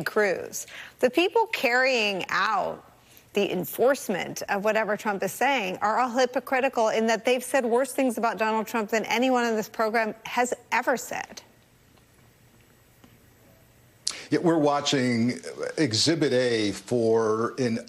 Cruz. The people carrying out the enforcement of whatever Trump is saying are all hypocritical in that they've said worse things about Donald Trump than anyone in this program has ever said. Yeah, we're watching Exhibit A for an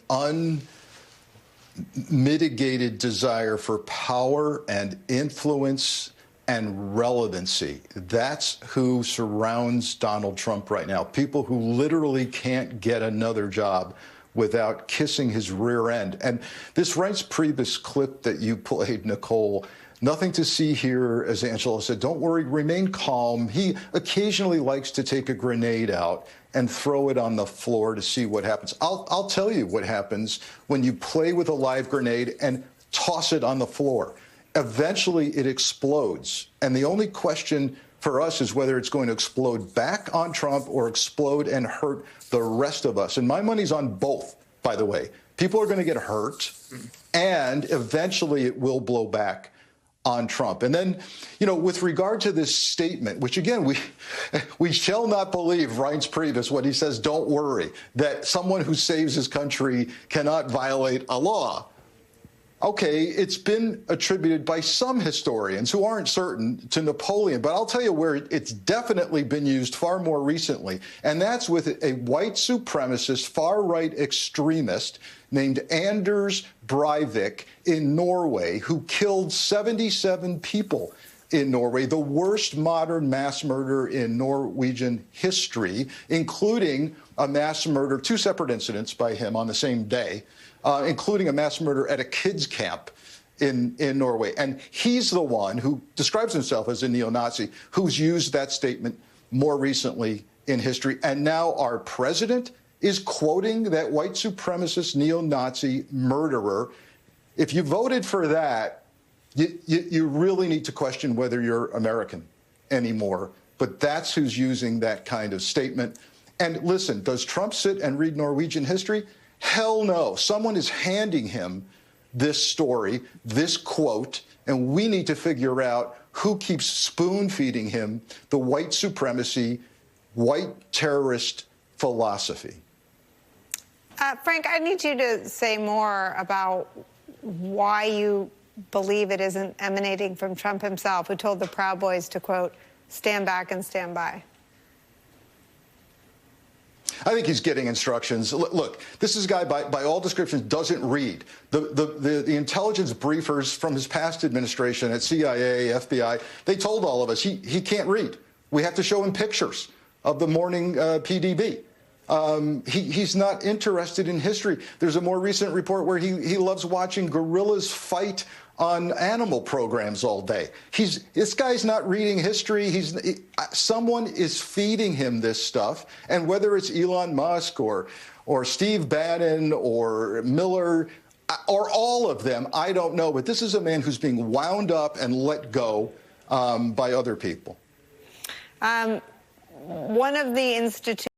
unmitigated desire for power and influence and relevancy. That's who surrounds Donald Trump right now. People who literally can't get another job without kissing his rear end. And this Reince Priebus clip that you played, Nicole, nothing to see here, as Angela said. Don't worry, remain calm. He occasionally likes to take a grenade out and throw it on the floor to see what happens. I'll tell you what happens when you play with a live grenade and toss it on the floor. Eventually, it explodes. And the only question for us is whether it's going to explode back on Trump or explode and hurt the rest of us. And my money's on both, by the way. People are going to get hurt, and eventually it will blow back on Trump. And then, you know, with regard to this statement, which again, we shall not believe Reince Priebus when he says, don't worry, that someone who saves his country cannot violate a law. Okay, it's been attributed by some historians who aren't certain to Napoleon, but I'll tell you where it's definitely been used far more recently, and that's with a white supremacist, far-right extremist named Anders Breivik in Norway, who killed 77 people in Norway, the worst modern mass murder in Norwegian history, including a mass murder, two separate incidents by him on the same day, including a mass murder at a kids' camp in Norway. And he's the one who describes himself as a neo-Nazi who's used that statement more recently in history. And now our president is quoting that white supremacist neo-Nazi murderer. If you voted for that, you really need to question whether you're American anymore. But that's who's using that kind of statement. And listen, does Trump sit and read Norwegian history? Hell no. Someone is handing him this story, this quote, and we need to figure out who keeps spoon-feeding him the white supremacy, white terrorist philosophy. Frank, I need you to say more about why you believe it isn't emanating from Trump himself, who told the Proud Boys to, quote, stand back and stand by. I think he's getting instructions. Look, this is a guy, by all descriptions, doesn't read. The intelligence briefers from his past administration at CIA, FBI, they told all of us he can't read. We have to show him pictures of the morning PDB. He's not interested in history. There's a more recent report where he loves watching gorillas fight on animal programs all day. This guy's not reading history. Someone is feeding him this stuff, and whether it's Elon Musk or Steve Bannon or Miller or all of them, I don't know. But this is a man who's being wound up and let go by other people. One of the institutions